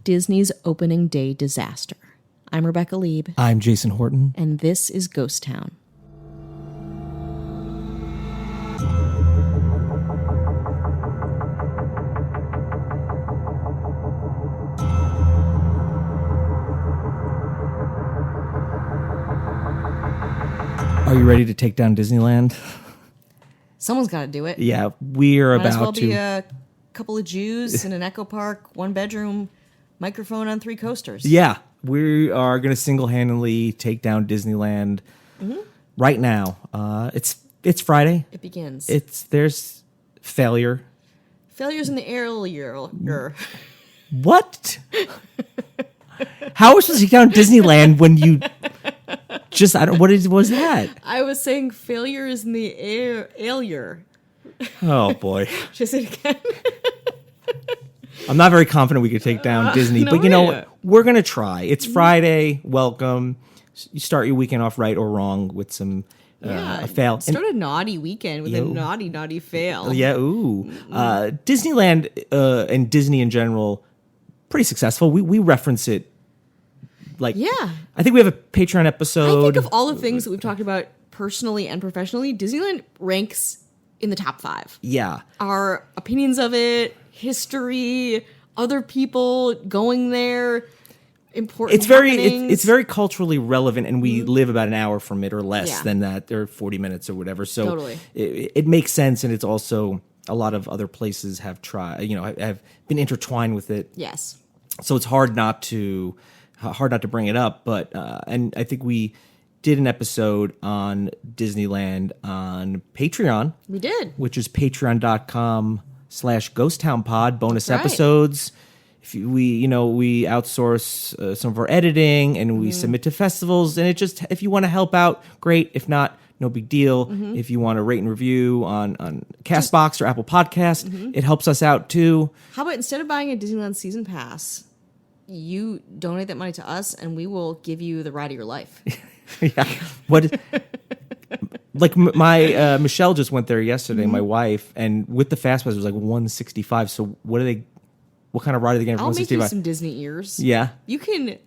Disney's opening day disaster. I'm Rebecca Lieb. I'm Jason Horton. And this is Ghost Town. Are you ready to take down Disneyland? Someone's got to do it. Yeah, we're Might about as well to. be a couple of Jews in an Echo Park, one bedroom, microphone on 3 coasters. Yeah, we are going to single-handedly take down Disneyland right now. It's Friday. It begins. There's failure. Failures in the air. What? How are we supposed to take down Disneyland when you just what was that? I was saying failures in the air. Oh boy. Just say it again. I'm not very confident we could take down Disney, no but you know way. what? We're going to try. It's Friday. Welcome. You start your weekend off right or wrong with some a fail. Start a naughty weekend with a naughty fail. Yeah, ooh. Disneyland and Disney in general, pretty successful. We reference it. I think we have a Patreon episode. I think of all the things that we've talked about personally and professionally, Disneyland ranks in the top 5. Yeah. Our opinions of it, history, other people going there, important happenings. It's very culturally relevant, and we live about an hour from it or less than that, or 40 minutes or whatever. So Totally. it makes sense, and it's also a lot of other places have have been intertwined with it. Yes. So it's hard not to bring it up, but and I think we did an episode on Disneyland on Patreon. We did. Which is patreon.com/ghosttownpod, bonus That's right. episodes. If we outsource some of our editing and we submit to festivals, and if you want to help out, great. If not, no big deal. If you want to rate and review on CastBox or Apple Podcast, it helps us out too. How about instead of buying a Disneyland season pass, you donate that money to us and we will give you the ride of your life. Yeah. My Michelle just went there yesterday, my wife, and with the fast pass it was like $165. So what kind of ride are they going to have? I'll make you $165? some Disney ears. Yeah.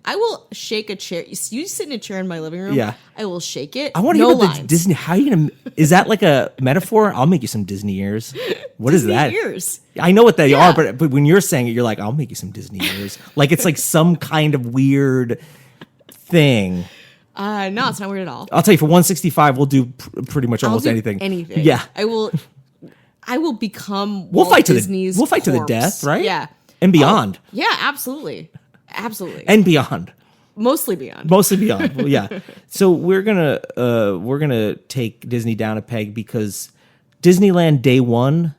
I will shake a chair. You sit in a chair in my living room. Yeah. I will shake it. I want to no hear about lines. the Disney. How are you going to? Is that like a metaphor? I'll make you some Disney ears. What Disney is that? ears. I know what they Yeah. are, but when you're saying it, you're like, I'll make you some Disney ears. Like it's like some kind of weird thing. No, it's not weird at all. I'll tell you, for $165, we'll do pretty much almost I'll do anything. Anything. Yeah. I will become We'll Walt fight to Disney's the corpse. death, right? Yeah. And beyond. Yeah, absolutely. Absolutely. And beyond. Mostly beyond. Mostly beyond. Well, yeah. So we're gonna take Disney down a peg because Disneyland Day 1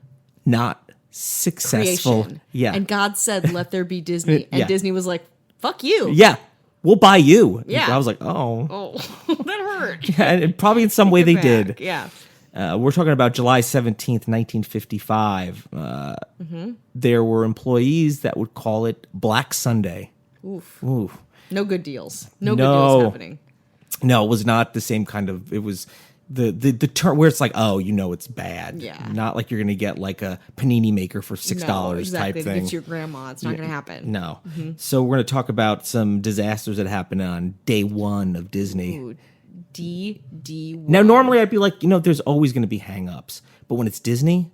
not successful. Creation. Yeah. And God said, "Let there be Disney," and Yeah. Disney was like, "Fuck you." Yeah. We'll buy you. Yeah. I was like, oh. Oh, that hurt. Yeah, and probably in some way they did. Yeah. We're talking about July 17th, 1955. There were employees that would call it Black Sunday. Oof. Oof. No good deals. No good deals happening. No, it was not the same kind of. It was the term where it's like, oh, it's bad. Yeah. Not like you're going to get like a panini maker for $6 No, exactly. type thing. It's your grandma. It's not going to happen. No. So we're going to talk about some disasters that happened on day 1 of Disney. Ooh, D. Now, normally I'd be like, there's always going to be hang-ups. But when it's Disney,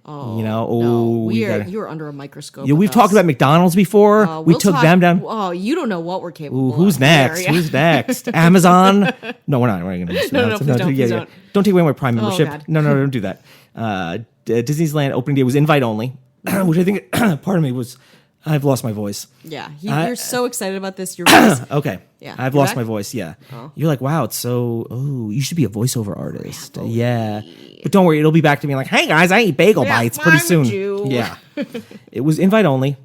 no, you're under a microscope. Yeah, we've talked about McDonald's before. We took them down. Oh, you don't know what we're capable of. Who's next? There, yeah. Who's next? Amazon? No, we're not. We're not going to. No, please don't, please don't. Don't take away my Prime membership. God. No, don't do that. Disneyland opening day was invite only, which I think, pardon me, was. I've lost my voice. Yeah, you're so excited about this. Your voice. Okay. Yeah. I've You're lost back? my voice. Yeah. Oh. You're like, wow, it's so. Oh, you should be a voiceover artist. Yeah. But don't worry, it'll be back to me like, hey guys, I eat bagel Yeah, bites pretty I'm a soon. Jew. Yeah. It was invite only,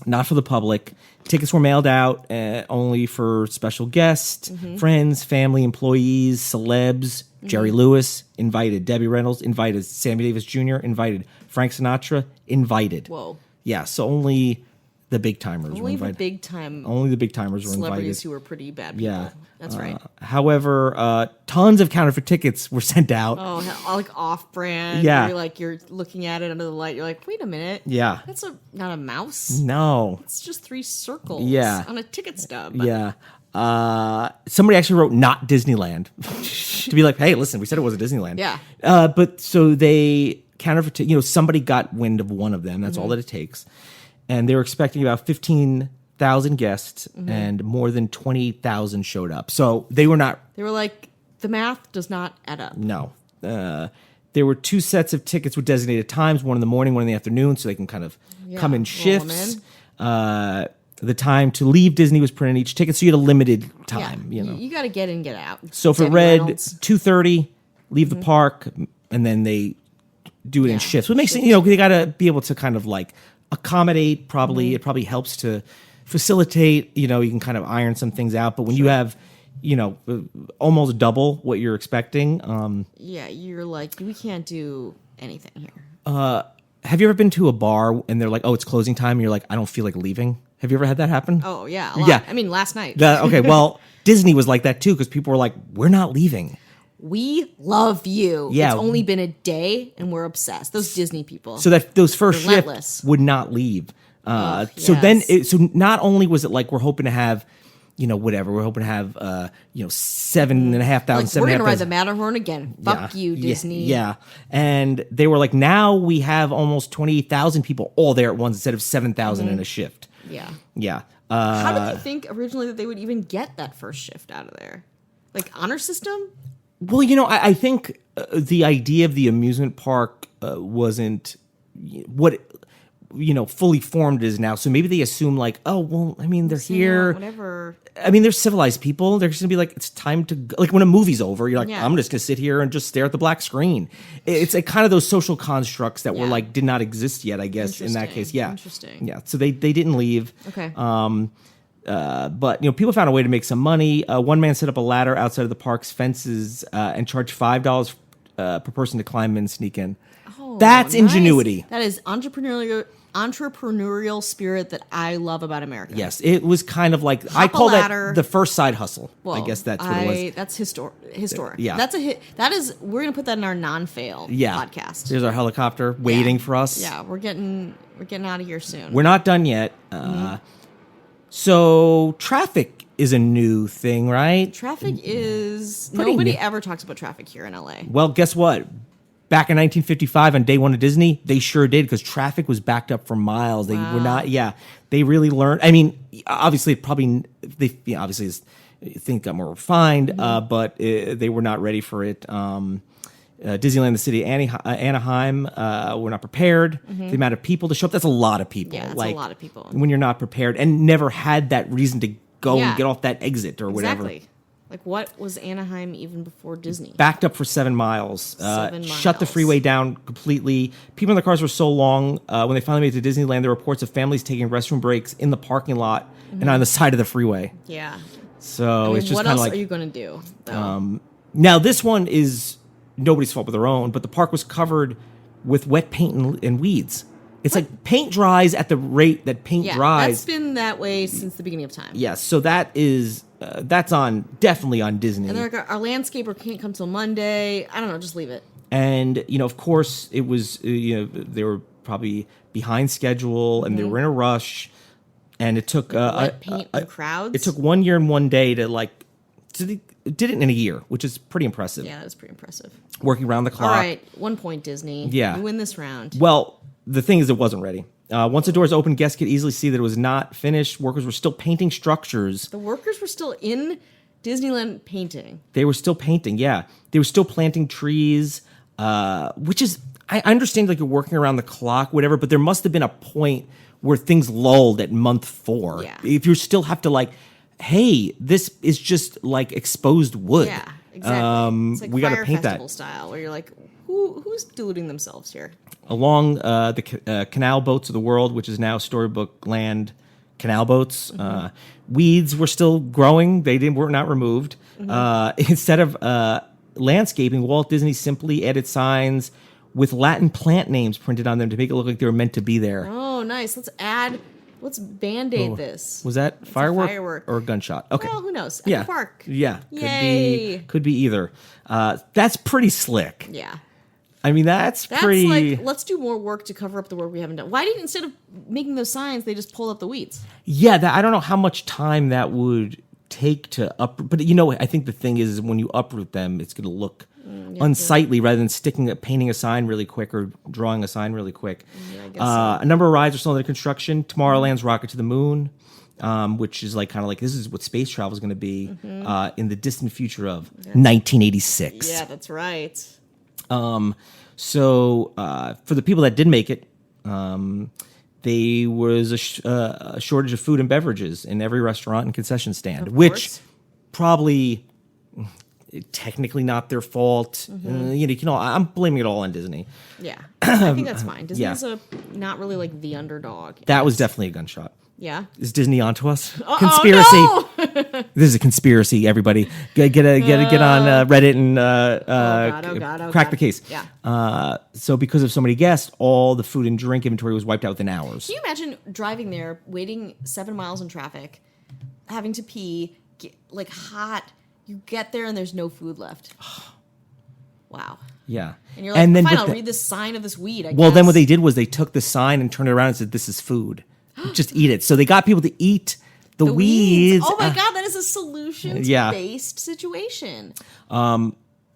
not for the public. Tickets were mailed out only for special guests, friends, family, employees, celebs. Jerry Lewis invited, Debbie Reynolds invited, Sammy Davis Jr. invited, Frank Sinatra invited. Whoa. Yeah, so only The big timers were invited. Only the big timers were invited. Celebrities who were pretty bad people. Yeah. That's right. However, tons of counterfeit tickets were sent out. Oh, like off-brand. Yeah. You're looking at it under the light. You're like, wait a minute. Yeah. That's not a mouse. No. It's just 3 circles on a ticket stub. Yeah. Somebody actually wrote "not Disneyland" to be like, "Hey, listen, we said it wasn't Disneyland." Yeah. But so they counterfeit. Somebody got wind of one of them. That's all that it takes, and they were expecting about 15,000 guests, and more than 20,000 showed up. So they were not. They were like, the math does not add up. No. There were 2 sets of tickets with designated times, one in the morning, one in the afternoon, so they can kind of come in shifts. The time to leave Disney was printed in each ticket, so you had a limited time. You got to get in, get out. So if it read 2:30, leave the park, and then they do it in shifts. So it makes it, they got to be able to kind of like accommodate. Probably it probably helps to facilitate. You can kind of iron some things out. But when you have almost double what you're expecting, you're like, we can't do anything here. Have you ever been to a bar and they're like, "Oh, it's closing time," and you're like, "I don't feel like leaving"? Have you ever had that happen? Oh, yeah. A lot. Yeah. I mean, last night. Okay, well, Disney was like that too, because people were like, "We're not leaving. We love you." Yeah. It's only been a day and we're obsessed. Those Disney people. So that those first relentless. Shifts would not leave. So then, so not only was it like we're hoping to have, whatever, we're hoping to have, 7,500. We're going to ride the Matterhorn again. Fuck you, Disney. Yeah. And they were like, now we have almost 28,000 people all there at once instead of 7,000 in a shift. Yeah. Yeah. How did you think originally that they would even get that first shift out of there? Like honor system? Well, I think the idea of the amusement park wasn't what fully formed is now. So maybe they assume like, oh, well, I mean, they're here. Whatever. I mean, they're civilized people. They're just gonna be like, it's time to go. Like when a movie's over, you're like, I'm just gonna sit here and just stare at the black screen. It's like kind of those social constructs that were like did not exist yet, I guess, in that case. Yeah. Interesting. Yeah. So they didn't leave. Okay. But people found a way to make some money. One man set up a ladder outside of the park's fences and charged $5 per person to climb in and sneak in. Oh, that's nice. Ingenuity. That is entrepreneurial spirit that I love about America. Yes, it was kind of like I call that the first side hustle. Well, I guess that's what it was. That's historic. Yeah, that's a hit. That is. We're gonna put that in our non-fail podcast. There's our helicopter waiting for us. Yeah, we're getting out of here soon. We're not done yet. So traffic is a new thing, right? Traffic is nobody ever talks about traffic here in LA. Well, guess what? Back in 1955 on day one of Disney, they sure did because traffic was backed up for miles. They were not, they really learned. I mean, obviously, obviously things got more refined, but they were not ready for it. Disneyland, the city of Anaheim, were not prepared. The amount of people to show up, that's a lot of people. Yeah, it's a lot of people. When you're not prepared and never had that reason to go and get off that exit or whatever. Exactly. Like, what was Anaheim even before Disney? Backed up for 7 miles. Shut the freeway down completely. People in their cars were so long. When they finally made it to Disneyland, there were reports of families taking restroom breaks in the parking lot and on the side of the freeway. Yeah. So it's just what kind of else like... are you going to do? Now, this one is nobody's fault but their own, but the park was covered with wet paint and weeds. It's like paint dries at the rate that paint dries. That's been that way since the beginning of time. Yes, so that is that's definitely on Disney. And they're like, our landscaper can't come till Monday. I don't know, just leave it. And of course, it was they were probably behind schedule and they were in a rush, and it took wet paint and crowds. It took 1 year and 1 day to did it in a year, which is pretty impressive. Yeah, that's pretty impressive. Working around the clock. All right, 1 point, Disney. Yeah, you win this round. Well. The thing is, it wasn't ready. Once the doors opened, guests could easily see that it was not finished. Workers were still painting structures. The workers were still in Disneyland painting. They were still painting, yeah. They were still planting trees, which is, I understand like you're working around the clock, whatever, but there must have been a point where things lulled at month 4. Yeah. If you still have to like, hey, this is just like exposed wood. Yeah, exactly. It's like we got to paint festival that style, where you're like, who's deluding themselves here? Along the canal boats of the world, which is now Storybook Land canal boats. Weeds were still growing. They were not removed. Instead of landscaping, Walt Disney simply added signs with Latin plant names printed on them to make it look like they were meant to be there. Oh, nice. Let's Band-Aid this. Was that It's a firework or a gunshot? Okay. Well, who knows? At Yeah. the park. Yeah. Yay. Could be either. That's pretty slick. Yeah. I mean, that's pretty. Like, let's do more work to cover up the work we haven't done. Why didn't, instead of making those signs, they just pulled up the weeds? Yeah, I don't know how much time that would take to uproot. But I think the thing is when you uproot them, it's going to look unsightly rather than painting a sign really quick or drawing a sign really quick. Yeah, I guess so. A number of rides are still under construction. Tomorrowland's Rocket to the Moon, which is kind of like this is what space travel is going to be in the distant future of 1986. Yeah, that's right. So for the people that did make it, there was a shortage of food and beverages in every restaurant and concession stand, which probably technically not their fault. I'm blaming it all on Disney. Yeah, I think that's fine. Disney's not really like the underdog. That was definitely a gunshot. Yeah. Is Disney onto us? Conspiracy. Oh, no! This is a conspiracy. Everybody, get on Reddit and crack the case. Yeah. So because of so many guests, all the food and drink inventory was wiped out within hours. Can you imagine driving there, waiting 7 miles in traffic, having to pee, hot? You get there and there's no food left. Wow. Yeah. And you're like, fine, I'll read this sign of this weed. Well, then what they did was they took the sign and turned it around and said, "This is food. Just eat it." So they got people to eat the weeds. Oh my God, that is a solutions-based situation.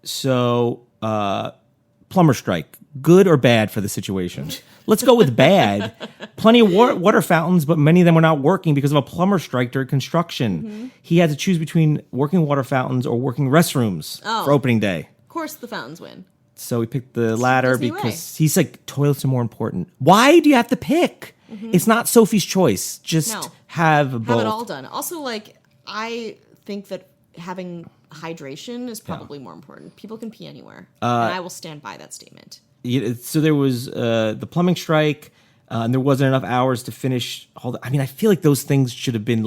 So plumber strike, good or bad for the situation? Let's go with bad. Plenty of water fountains, but many of them were not working because of a plumber strike during construction. He had to choose between working water fountains or working restrooms for opening day. Of course the fountains win. So he picked the latter because he's like, toilets are more important. Why do you have to pick? It's not Sophie's choice. Just have both. Have it all done. Also, I think that having hydration is probably more important. People can pee anywhere. And I will stand by that statement. So there was the plumbing strike, and there wasn't enough hours to finish all the, I feel like those things should have been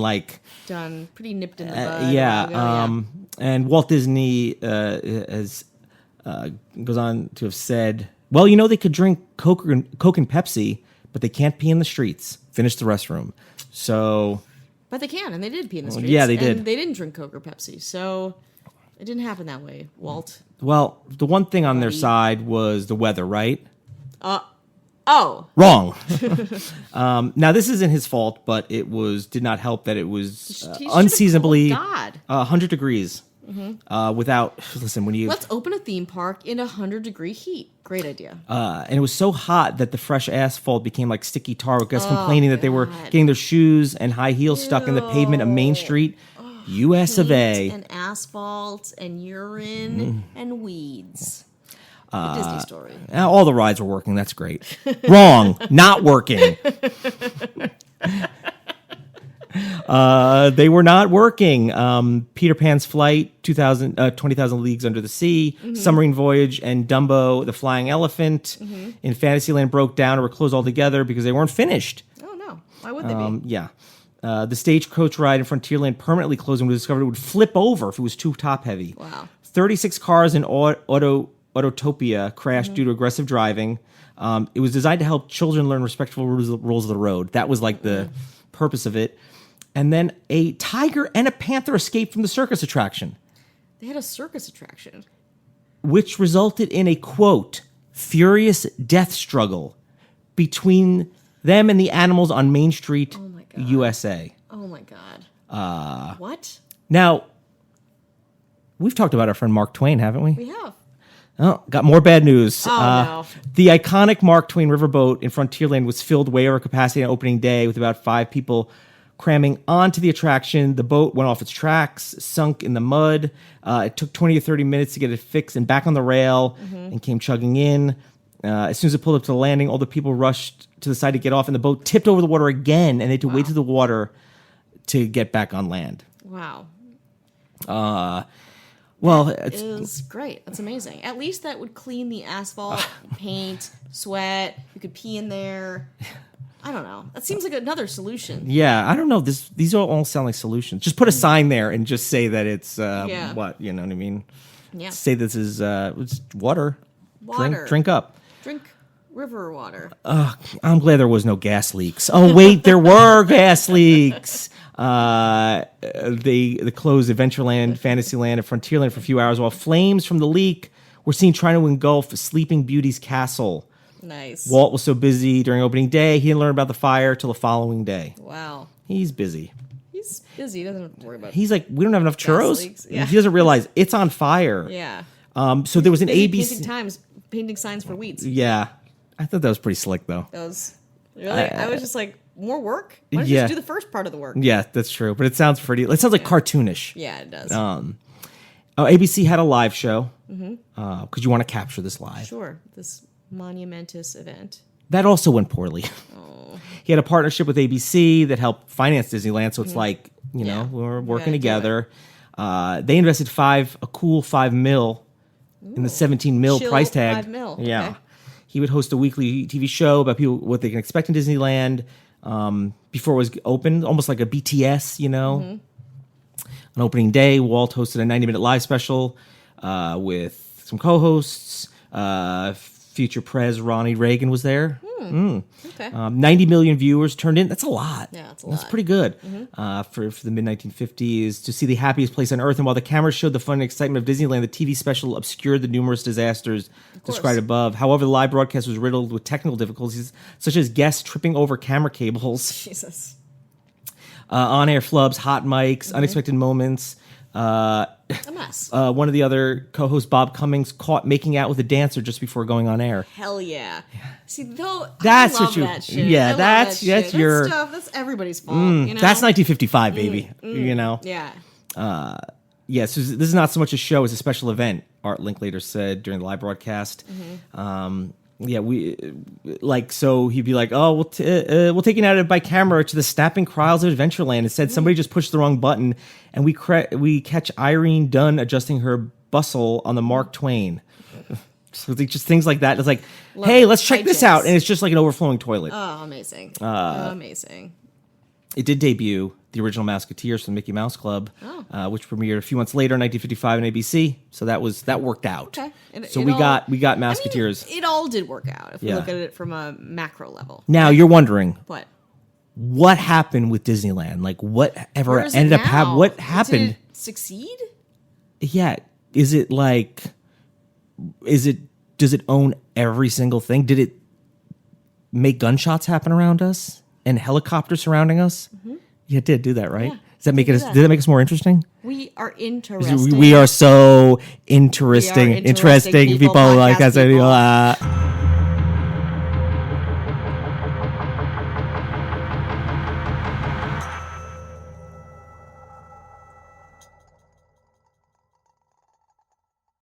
done pretty nipped in the bud. And Walt Disney has goes on to have said, well, they could drink Coke and Pepsi, but they can't pee in the streets. Finish the restroom. So, but they can, and they did pee in the streets. Yeah, they did. And they didn't drink Coke or Pepsi, so it didn't happen that way, Walt. Well, the one thing on their side was the weather, right? Wrong. Now this isn't his fault, but did not help that it was unseasonably 100 degrees. Let's open a theme park in 100-degree heat. Great idea. And it was so hot that the fresh asphalt became like sticky tar, with guests complaining that they were getting their shoes and high heels stuck in the pavement of Main Street, US of A. And asphalt and urine and weeds. The Disney story. All the rides were working. That's great. Wrong. Not working. They were not working. Peter Pan's Flight, 20,000 Leagues Under the Sea, Submarine Voyage, and Dumbo, the Flying Elephant in Fantasyland broke down or were closed altogether because they weren't finished. Oh, no. Why would they be? Yeah. The Stagecoach ride in Frontierland permanently closed when it was discovered it would flip over if it was too top-heavy. Wow. 36 cars in Autotopia crashed due to aggressive driving. It was designed to help children learn respectful rules of the road. That was the purpose of it. And then a tiger and a panther escaped from the circus attraction. They had a circus attraction. Which resulted in a, quote, furious death struggle between them and the animals on Main Street, USA. Oh, my God. What? Now, we've talked about our friend Mark Twain, haven't we? We have. Oh, got more bad news. No. The iconic Mark Twain riverboat in Frontierland was filled way over capacity on opening day with about 5 people cramming onto the attraction. The boat went off its tracks, sunk in the mud. It took 20 to 30 minutes to get it fixed and back on the rail and came chugging in. As soon as it pulled up to the landing, all the people rushed to the side to get off, and the boat tipped over the water again, and they had to wait to the water to get back on land. Wow. Well, it is great. That's amazing. At least that would clean the asphalt, paint, sweat. You could pee in there. I don't know. That seems like another solution. Yeah, I don't know. These all sound like solutions. Just put a sign there and just say that it's what, you know what I mean? Yeah. Say this is it's water. Water. Drink up. Drink river water? I'm glad there was no gas leaks. Oh wait, there were gas leaks. They closed Adventureland, Fantasyland, and Frontierland for a few hours while flames from the leak were seen trying to engulf Sleeping Beauty's castle. Nice. Walt was so busy during opening day, he didn't learn about the fire till the following day. Wow. He's busy. He's busy. He doesn't have to worry about. He's like, we don't have enough churros. leaks. Yeah. He doesn't realize it's on fire. Yeah. So there was an Busy ABC. painting signs for weeds. Yeah, I thought that was pretty slick though. That was really. I was just like, more work. Why don't you yeah. just do the first part of the work? Yeah, that's true. But it sounds pretty. It sounds like cartoonish. Yeah, it does. ABC had a live show because you want to capture this live. Sure. This monumentous event. That also went poorly. He had a partnership with ABC that helped finance Disneyland, so it's like, we're working together. They invested a cool $5 million in the $17 million Chill price tag. $5 million. Yeah. Okay. He would host a weekly TV show about people what they can expect in Disneyland before it was open, almost like a BTS, On opening day, Walt hosted a 90-minute live special with some co-hosts. Future Prez Ronnie Reagan was there. Okay. 90 million viewers turned in. That's a lot. Yeah, that's a That's lot. pretty good for the mid-1950s. To see the happiest place on Earth, and while the cameras showed the fun and excitement of Disneyland, the TV special obscured the numerous disasters described above. However, the live broadcast was riddled with technical difficulties, such as guests tripping over camera cables, Jesus. on-air flubs, hot mics, unexpected moments. A mess. One of the other co-hosts, Bob Cummings, caught making out with a dancer just before going on air. Hell yeah. See, though, That's I love what you. that shit. Yeah, I love that's that shit. that's your. stuff. That's everybody's fault. You know? That's 1955, baby. Yeah. Yeah, so this is not so much a show as a special event, Art Linklater said during the live broadcast. So he'd be like, oh, we'll take you out by camera to the snapping crowds of Adventureland. And said somebody just pushed the wrong button, and we catch Irene Dunn adjusting her bustle on the Mark Twain. So just things like that. It's like, hey, let's check this out. And it's just like an overflowing toilet. Oh, amazing. Amazing. It did debut the original Mouseketeers from Mickey Mouse Club, which premiered a few months later in 1955 on ABC. So that worked out. Okay. So we got Mouseketeers. It all did work out if we Yeah. look at it from a macro level. Now you're wondering What happened with Disneyland? Like whatever Where is it ended up now? happening? What happened? Did it succeed? Yeah. Is it like? Does it own every single thing? Did it make gunshots happen around us and helicopters surrounding us? Yeah, it did do that, right? Yeah, Does that make it it? did that. Did that make us more interesting? We are interesting. We are so interesting. interesting people, Like podcast as people.